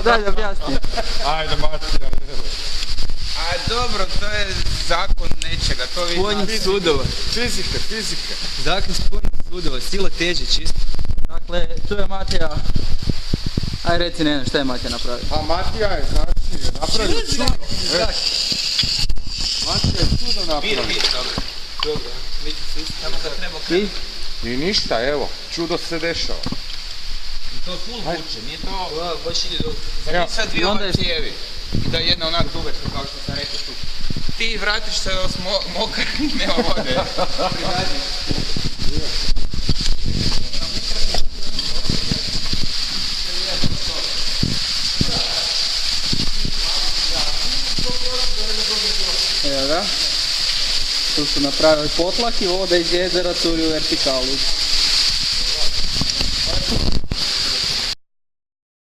Daj da objasni. Ajde, Matija, evo. A dobro, to je zakon nečega, to vi Spojnih znate. sudova. Fizike. Zakon spojnih sudova, sila teže čisto. Dakle, tu je Matija. Aj reci ne, šta je Matija napravio? A Matija je, znači, napravio čudo. Matija je čudo napravio. Dobro. Dobro, mi ću se samo da treba I? krenuti. I ništa, evo, čudo se dešava. To full vuče, nije to... Baš ide dobro. Evo, Sad i dvije onda ove je- cijevi. I da je jedna onak dugačka kao što sam rekao tu. Ti vratiš se mokar i nema vode. Prizadnji. Evo ga. Tu su napravili potlak i voda iz jezera curi u vertikalu.